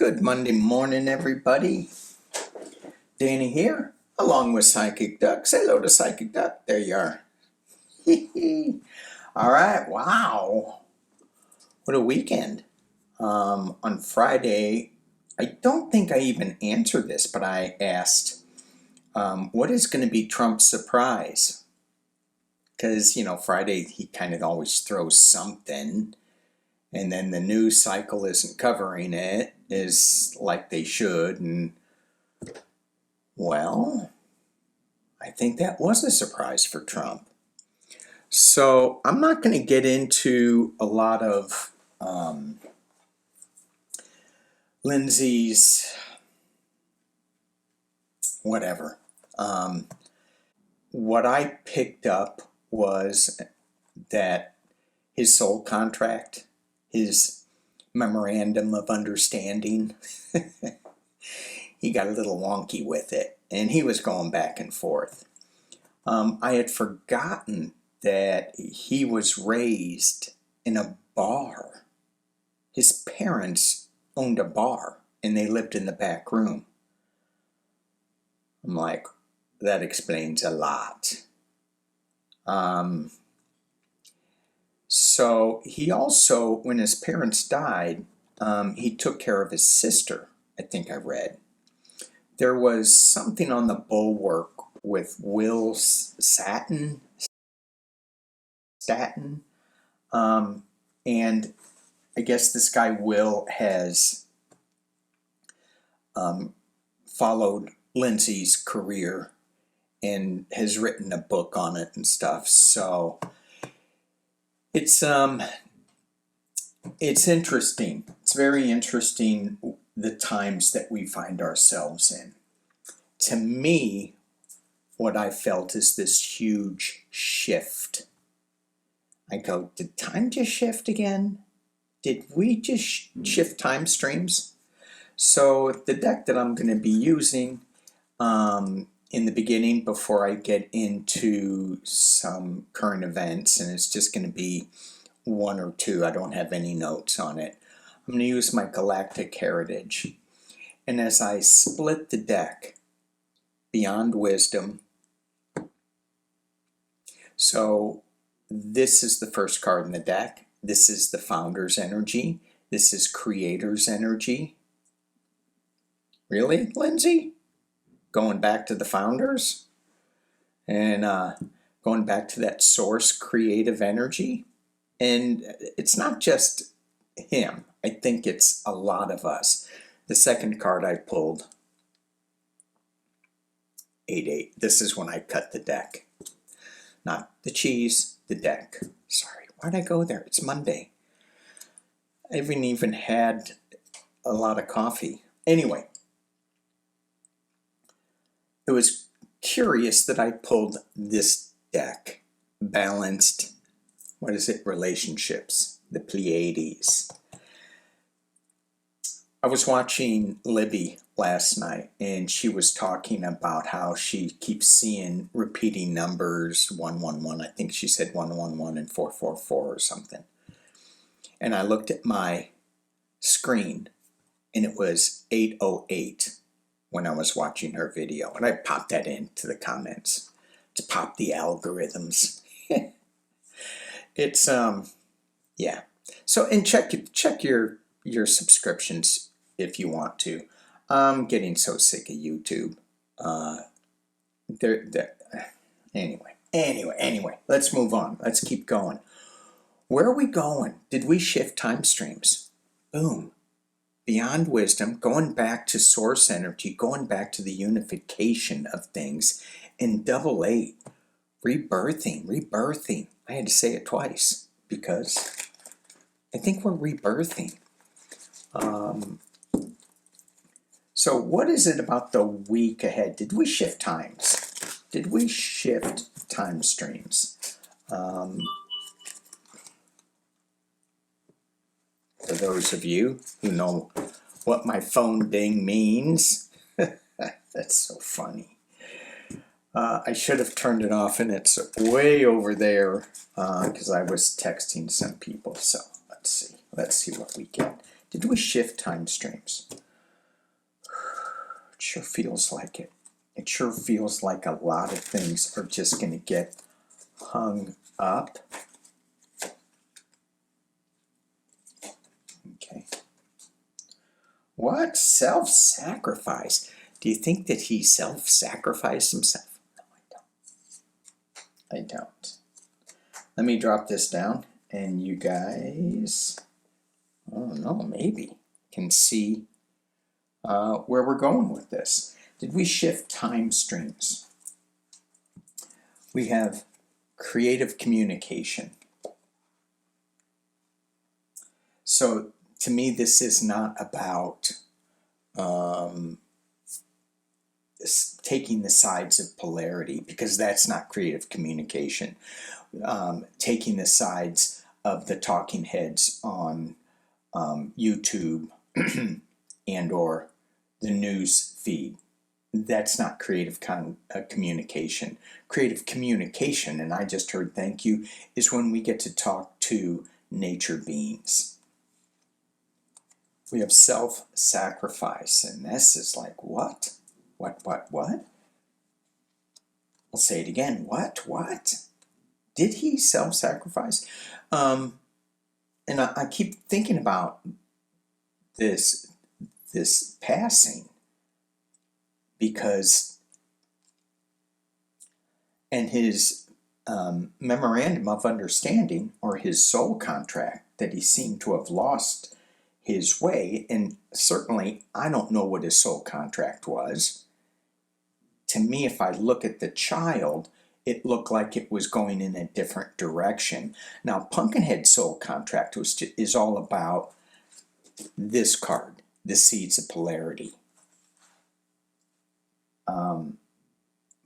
Good Monday morning, everybody. Danny here, along with Psychic Duck. Say hello to Psychic Duck. There you are. All right, wow. What a weekend. On Friday, I don't think I even answered this, but I asked, what is going to be Trump's surprise? Because, Friday he kind of always throws something, and then the news cycle isn't covering it is like they should, and well, I think that was a surprise for Trump. So I'm not going to get into a lot of Lindsay's whatever. What I picked up was that his soul contract, his memorandum of understanding, he got a little wonky with it, and he was going back and forth. I had forgotten that he was raised in a bar. His parents owned a bar, and they lived in the back room. I'm like, that explains a lot. So he also, when his parents died, he took care of his sister, I think I read. There was something on the bulwark with Will Staton, and I guess this guy Will has followed Lindsay's career and has written a book on it and stuff. So it's interesting. It's very interesting, the times that we find ourselves in. To me, what I felt is this huge shift. I go, did time just shift again? Did we just shift time streams? So the deck that I'm going to be using in the beginning, before I get into some current events, and it's just going to be one or two, I don't have any notes on it. I'm going to use my Galactic Heritage. And as I split the deck, Beyond Wisdom, so this is the first card in the deck. This is the Founder's energy. This is Creator's energy. Really, Lindsay? Going back to the Founders? And going back to that source creative energy? And it's not just him. I think it's a lot of us. The second card I pulled, 8-8. This is when I cut the deck. Not the cheese, the deck. Sorry, why'd I go there? It's Monday. I haven't even had a lot of coffee. Anyway, it was curious that I pulled this deck. Balanced, relationships, the Pleiades. I was watching Libby last night, and she was talking about how she keeps seeing repeating numbers, 111. I think she said 111 and 444 or something. And I looked at my screen, and it was 808 when I was watching her video. And I popped that into the comments to pop the algorithms. It's, yeah. So, and check your subscriptions if you want to. I'm getting so sick of YouTube. Anyway, let's move on. Let's keep going. Where are we going? Did we shift time streams? Boom. Beyond Wisdom, going back to source energy, going back to the unification of things. And 8-8, rebirthing. I had to say it twice because I think we're rebirthing. So what is it about the week ahead? Did we shift times? Did we shift time streams? For those of you who know what my phone ding means, that's so funny. I should have turned it off, and it's way over there because I was texting some people. So let's see what we get. Did we shift time streams? sure feels like it. It sure feels like a lot of things are just going to get hung up. Okay. What? Self-sacrifice? Do you think that he self-sacrificed himself? No, I don't. I don't. Let me drop this down and you guys, I don't know, maybe can see where we're going with this. Did we shift time streams? We have creative communication. So to me, this is not about taking the sides of polarity, because that's not creative communication. Taking the sides of the talking heads on YouTube and or the news feed. That's not creative communication. Creative communication, and I just heard thank you, is when we get to talk to nature beings. We have self-sacrifice, and this is like, what? What? I'll say it again. What? Did he self-sacrifice? And I keep thinking about this passing, because in his memorandum of understanding, or his soul contract, that he seemed to have lost his way, and certainly I don't know what his soul contract was. To me, if I look at the child, it looked like it was going in a different direction. Now, Pumpkinhead soul contract is all about this card, the seeds of polarity.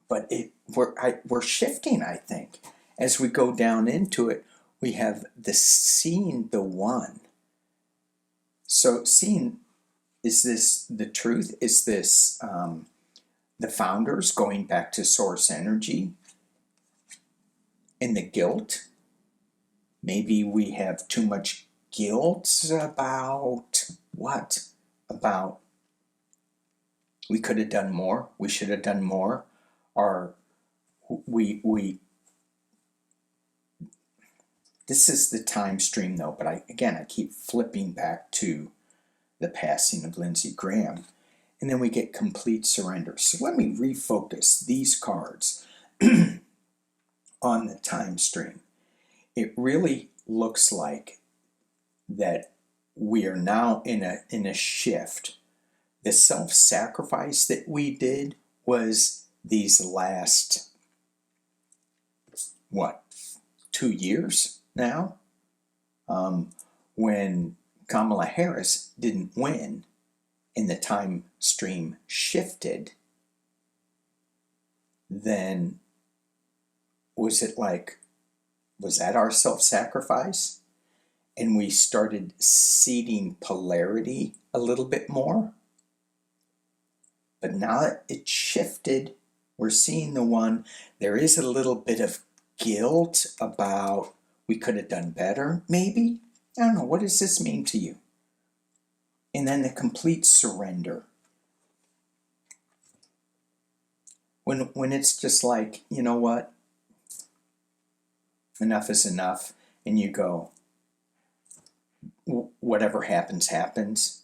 But we're shifting, I think. As we go down into it, we have the seeing the one. So seeing, is this the truth? Is this the founders going back to source energy? And the guilt? Maybe we have too much guilt about what? About we could have done more, we should have done more, or we this is the time stream though, but I keep flipping back to the passing of Lindsey Graham, and then we get complete surrender. So let me refocus these cards on the time stream. It really looks like that we are now in a shift. The self-sacrifice that we did was these last, 2 years now, when Kamala Harris didn't win and the time stream shifted. Then was that our self-sacrifice? And we started seeding polarity a little bit more? But now that it shifted, we're seeing the one. There is a little bit of guilt about we could have done better, maybe. I don't know. What does this mean to you? And then the complete surrender. When it's just like, you know what? Enough is enough. And you go, whatever happens, happens.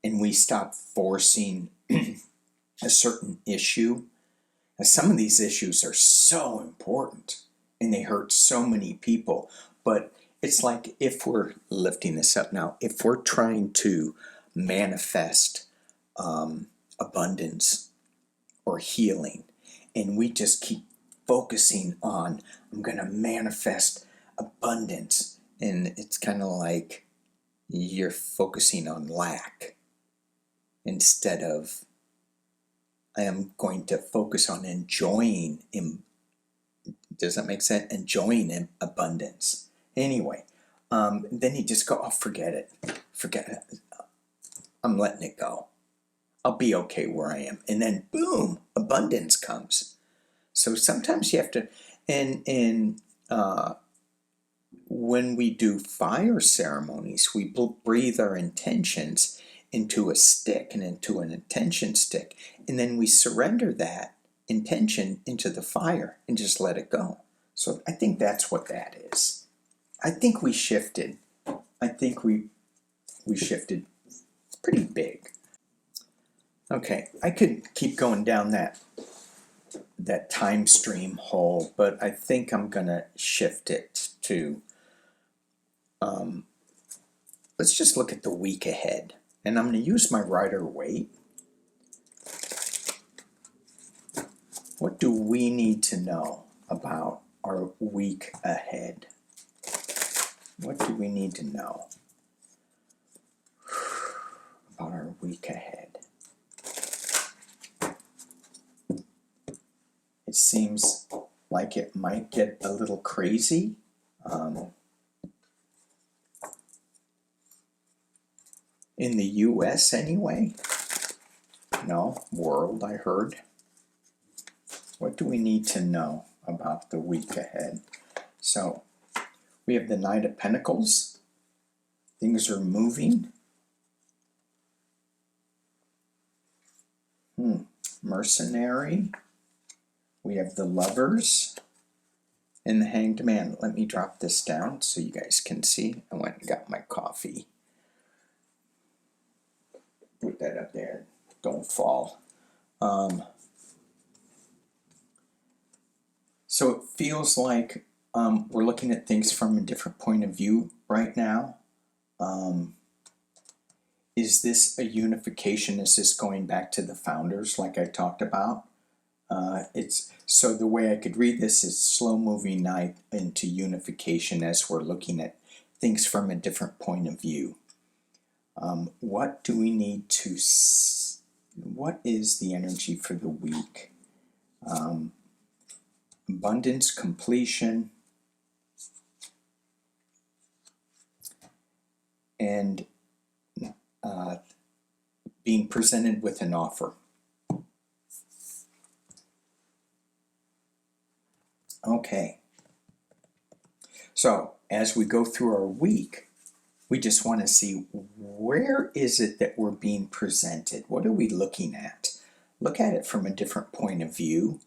And we stop forcing a certain issue. Now, some of these issues are so important and they hurt so many people. But it's like, if we're lifting this up now, if we're trying to manifest abundance or healing, and we just keep focusing on, I'm going to manifest abundance, and it's kind of like you're focusing on lack instead of, I am going to focus on enjoying. Does that make sense? Enjoying abundance. Anyway, then you just go, oh, forget it. I'm letting it go. I'll be okay where I am. And then boom, abundance comes. So sometimes you have to, and when we do fire ceremonies, we breathe our intentions, into a stick and into an intention stick. And then we surrender that intention into the fire and just let it go. So I think that's what that is. I think we shifted. I think we shifted pretty big. Okay, I could keep going down that time stream hole, but I think I'm gonna shift it to let's just look at the week ahead. And I'm gonna use my Rider-Waite. What do we need to know about our week ahead? What do we need to know about our week ahead? It seems like it might get a little crazy. In the US anyway. No, world, I heard. What do we need to know about the week ahead? So, we have the Knight of Pentacles. Things are moving. Mercenary. We have the Lovers. And the Hanged Man. Let me drop this down so you guys can see. I went and got my coffee. Put that up there. Don't fall. So it feels like we're looking at things from a different point of view right now. Is this a unification? Is this going back to the founders like I talked about? So the way I could read this is slow-moving knight into unification as we're looking at things from a different point of view. What do we need to, what is the energy for the week? Abundance, completion, and being presented with an offer. Okay. So as we go through our week, we just want to see where is it that we're being presented? What are we looking at? Look at it from a different point of view,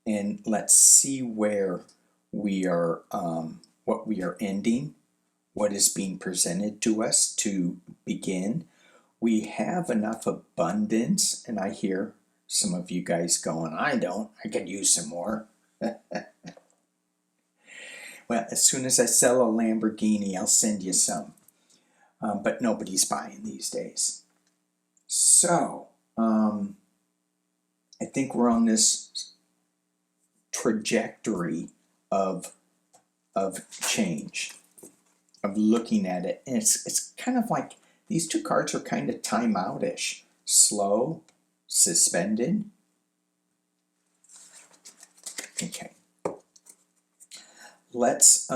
and let's see where we are, what we are ending, what is being presented to us to begin. We have enough abundance, and I hear some of you guys going, I don't, I could use some more. Well, as soon as I sell a Lamborghini, I'll send you some. But nobody's buying these days. So, I think we're on this trajectory of change, of looking at it. And it's kind of like these two cards are kind of time-out-ish. Slow, suspended. Okay. Let's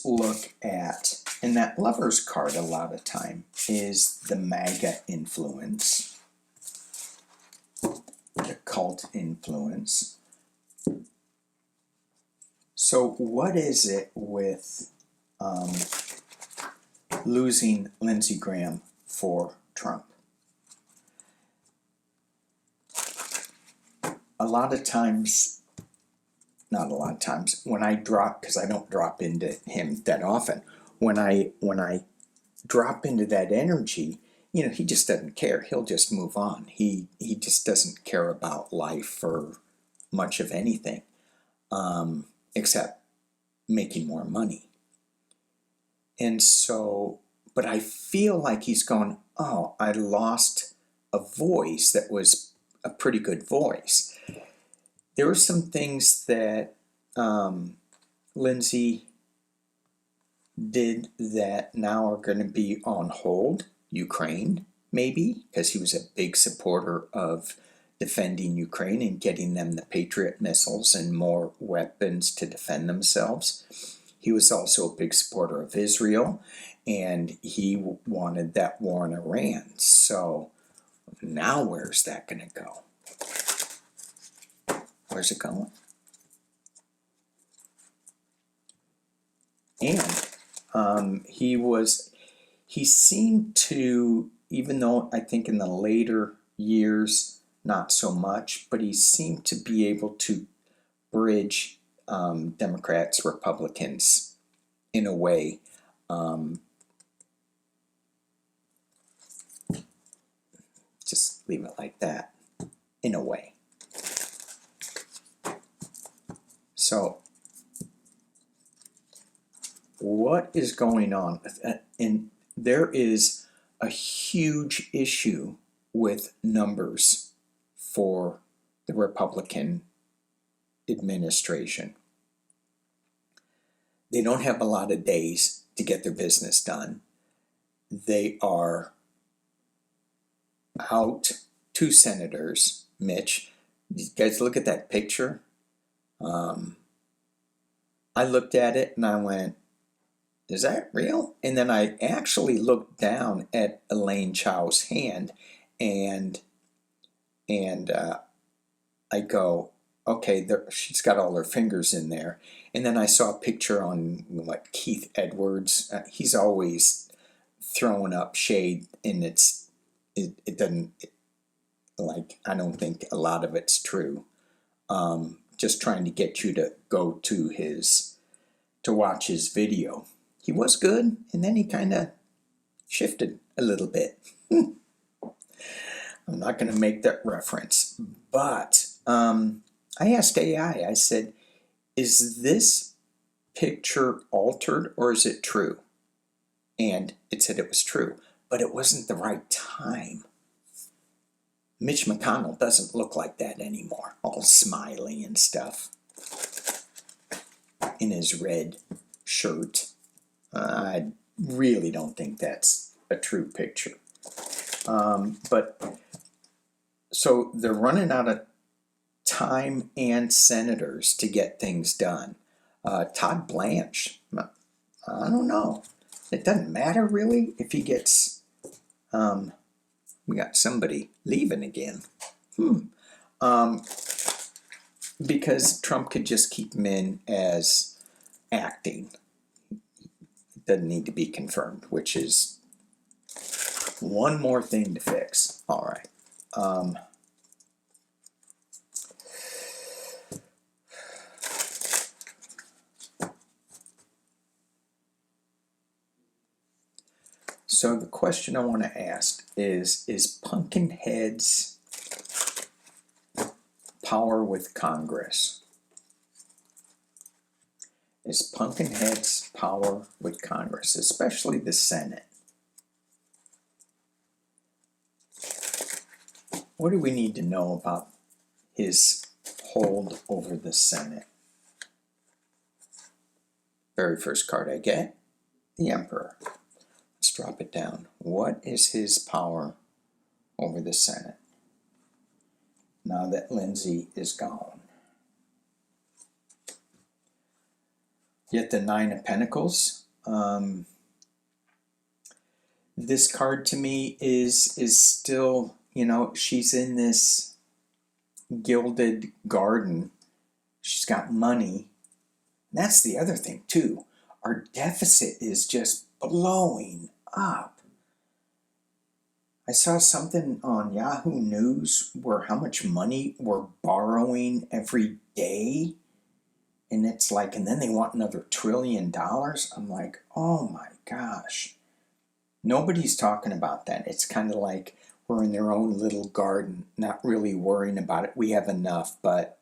look at, and that Lover's card a lot of time is the MAGA influence, the cult influence. So what is it with losing Lindsey Graham for Trump? A lot of times, not a lot of times, when I drop, because I don't drop into him that often, when I drop into that energy, you know, he just doesn't care. He'll just move on. He just doesn't care about life or much of anything, except making more money. And so, but I feel like he's going, oh, I lost a voice that was a pretty good voice. There were some things that Lindsey did that now are going to be on hold. Ukraine, maybe, because he was a big supporter of defending Ukraine and getting them the Patriot missiles and more weapons to defend themselves. He was also a big supporter of Israel, and he wanted that war in Iran. So now where's that going to go? Where's it going? And he was he seemed to, even though I think in the later years, not so much, but he seemed to be able to bridge Democrats, Republicans in a way. Just leave it like that, in a way. So, what is going on? And there is a huge issue with numbers for the Republican administration. They don't have a lot of days to get their business done. They are out 2 senators. Mitch, you guys look at that picture. I looked at it and I went, is that real? And then I actually looked down at Elaine Chao's hand and I go, okay, she's got all her fingers in there. And then I saw a picture on Keith Edwards. He's always throwing up shade, and it doesn't, I don't think a lot of it's true. Just trying to get you to go to watch his video. He was good, and then he kind of shifted a little bit. I'm not going to make that reference, but I asked AI, I said, is this picture altered or is it true? And it said it was true, but it wasn't the right time. Mitch McConnell doesn't look like that anymore, all smiley and stuff, in his red shirt. I really don't think that's a true picture. But so they're running out of time and senators to get things done. Todd Blanche, I don't know. It doesn't matter really if he gets, we got somebody leaving again. Because Trump could just keep him in as acting. It doesn't need to be confirmed, which is one more thing to fix. All right. So the question I want to ask is Pumpkinhead's power with Congress? Is Pumpkinhead's power with Congress, especially the Senate? What do we need to know about his hold over the Senate? Very first card I get, the Emperor. Let's drop it down. What is his power over the Senate now that Lindsay is gone? Yet the Nine of Pentacles. This card to me is still, she's in this gilded garden. She's got money. That's the other thing too. Our deficit is just blowing up. I saw something on Yahoo News where how much money we're borrowing every day. And it's like, and then they want another $1 trillion. I'm like, oh my gosh. Nobody's talking about that. It's kind of like we're in their own little garden, not really worrying about it. We have enough, but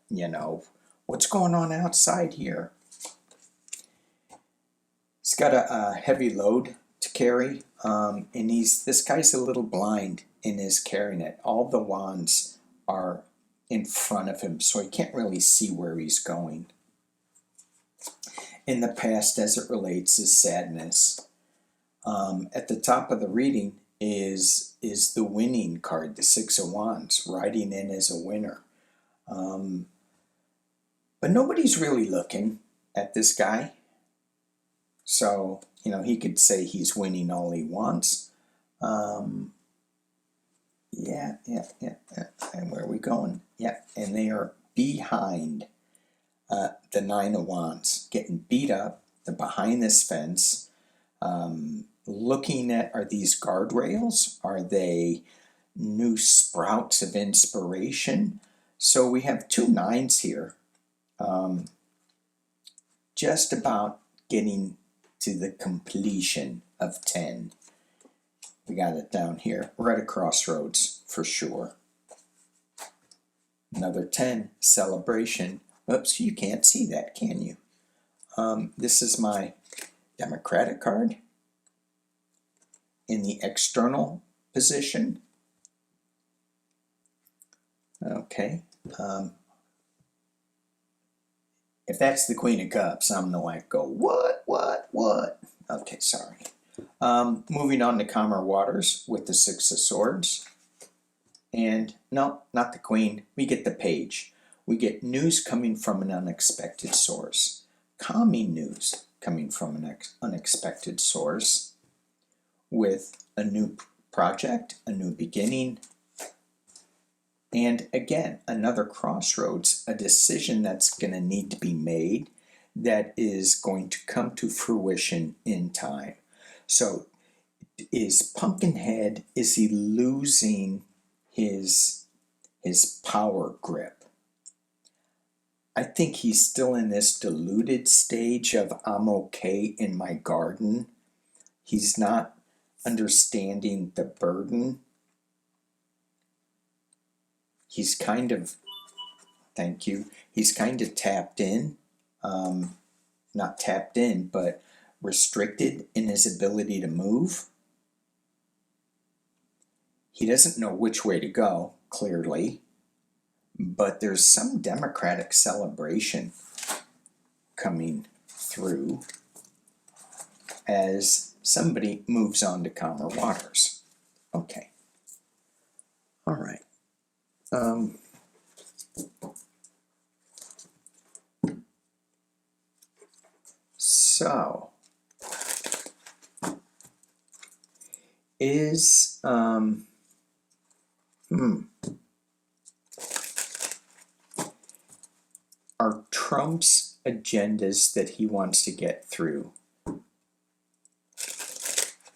what's going on outside here? He's got a heavy load to carry, and this guy's a little blind in his carrying it. All the wands are in front of him, so he can't really see where he's going. In the past, as it relates, is sadness. At the top of the reading is the winning card, the Six of Wands, riding in as a winner. But nobody's really looking at this guy. So, he could say he's winning all he wants. Yeah. And where are we going? Yeah, and they are behind the Nine of Wands, getting beat up. They're behind this fence. looking at, are these guardrails? Are they new sprouts of inspiration? So we have 2 9s here, just about getting to the completion of 10. We got it down here. We're at a crossroads for sure. Another 10, celebration. Oops, you can't see that, can you? This is my Democratic card in the external position. Okay. If that's the Queen of Cups, I'm gonna like go, what? Okay, sorry. Moving on to calmer waters with the 6 of Swords. And no, not the Queen. We get the Page. We get news coming from an unexpected source. Calming news coming from an unexpected source with a new project, a new beginning, and again, another crossroads, a decision that's going to need to be made that is going to come to fruition in time. So is Pumpkinhead, is he losing his power grip? I think he's still in this diluted stage of I'm okay in my garden. He's not understanding the burden. He's kind of, thank you, he's kind of tapped in, not tapped in, but restricted in his ability to move. He doesn't know which way to go, clearly, but there's some democratic celebration coming through as somebody moves on to calmer waters. Okay. All right. So is are Trump's agendas that he wants to get through,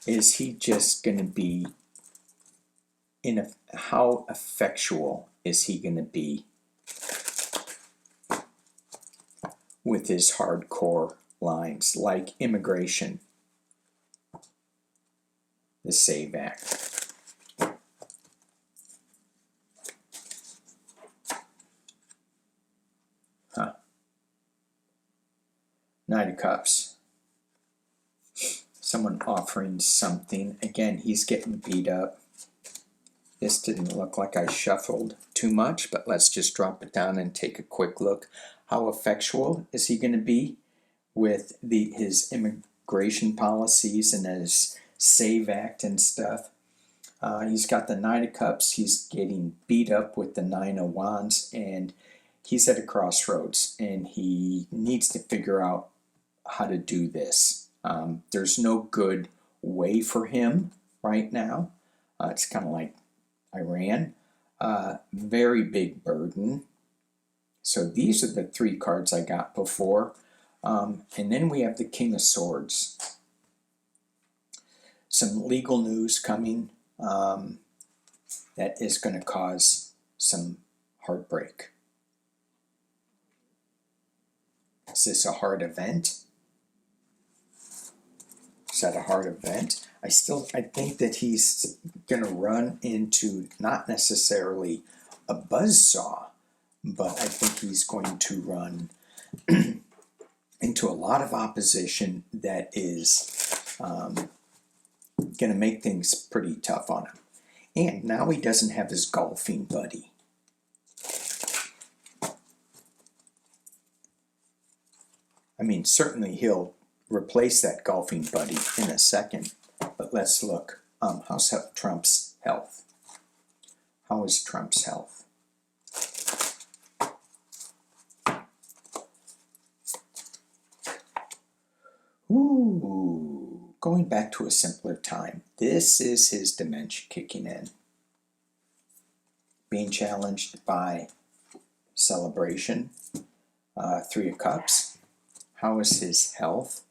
is he just going to be how effectual is he going to be with his hardcore lines like immigration, the SAVE Act? Knight of Cups. Someone offering something. Again, he's getting beat up. This didn't look like I shuffled too much, but let's just drop it down and take a quick look. How effectual is he going to be with his immigration policies and his SAVE Act and stuff? He's got the Knight of Cups. He's getting beat up with the 9 of Wands, and he's at a crossroads, and he needs to figure out how to do this. There's no good way for him right now. It's kind of like Iran. Very big burden. So these are the 3 cards I got before. And then we have the King of Swords. Some legal news coming that is going to cause some heartbreak. Is this a hard event? Is that a hard event? I think that he's going to run into not necessarily a buzzsaw, but I think he's going to run into a lot of opposition that is going to make things pretty tough on him. And now he doesn't have his golfing buddy. I mean, certainly he'll replace that golfing buddy in a second. But let's look. How's Trump's health? How is Trump's health? Ooh, going back to a simpler time. This is his dementia kicking in. Being challenged by celebration. 3 of Cups. How is his health?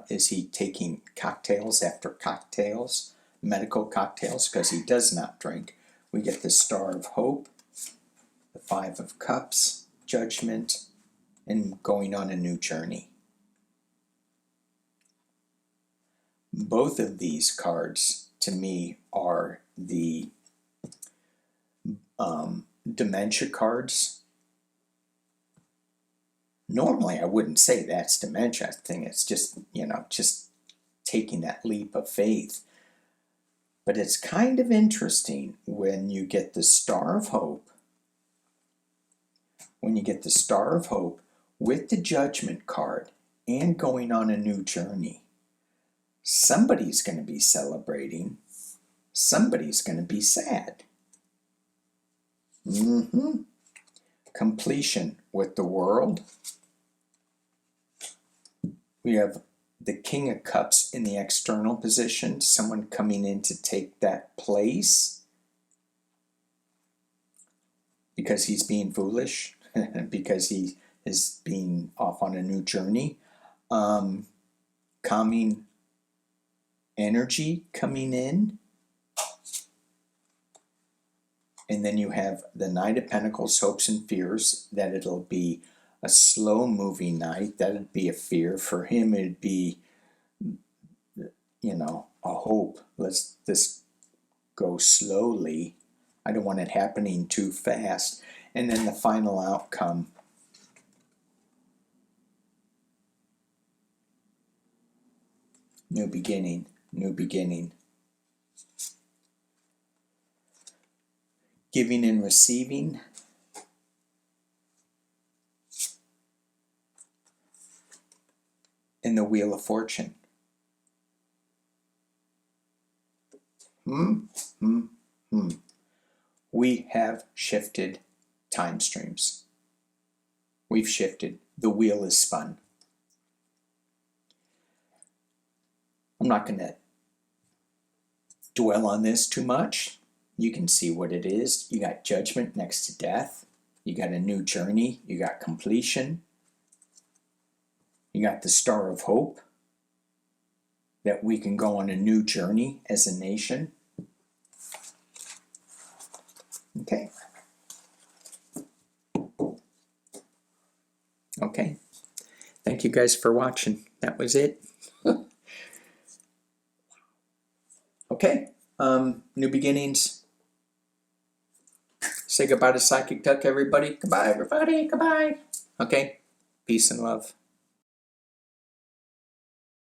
Is he taking cocktails after cocktails, medical cocktails, because he does not drink? We get the Star of Hope, the Five of Cups, Judgment, and going on a new journey. Both of these cards, to me, are the dementia cards. Normally, I wouldn't say that's dementia. I think it's just, just taking that leap of faith. But it's kind of interesting when you get the Star of Hope. When you get the Star of Hope with the Judgment card and going on a new journey, somebody's going to be celebrating. Somebody's going to be sad. Completion with the World. We have the King of Cups in the external position, someone coming in to take that place because he's being foolish, because he is being off on a new journey. Calming energy coming in. And then you have the Knight of Pentacles, hopes and fears, that it'll be a slow-moving night. That'd be a fear. For him, it'd be, a hope. Let's this go slowly. I don't want it happening too fast. And then the final outcome. New beginning, new beginning. Giving and receiving. And the Wheel of Fortune. We have shifted time streams. We've shifted. The wheel is spun. I'm not going to dwell on this too much. You can see what it is. You got Judgment next to Death. You got a new journey. You got completion. You got the Star of Hope, that we can go on a new journey as a nation. Okay. Okay. Thank you guys for watching. That was it. Okay. New beginnings. Say goodbye to Psychic Tuck, everybody. Goodbye, everybody. Goodbye. Okay. Peace and love.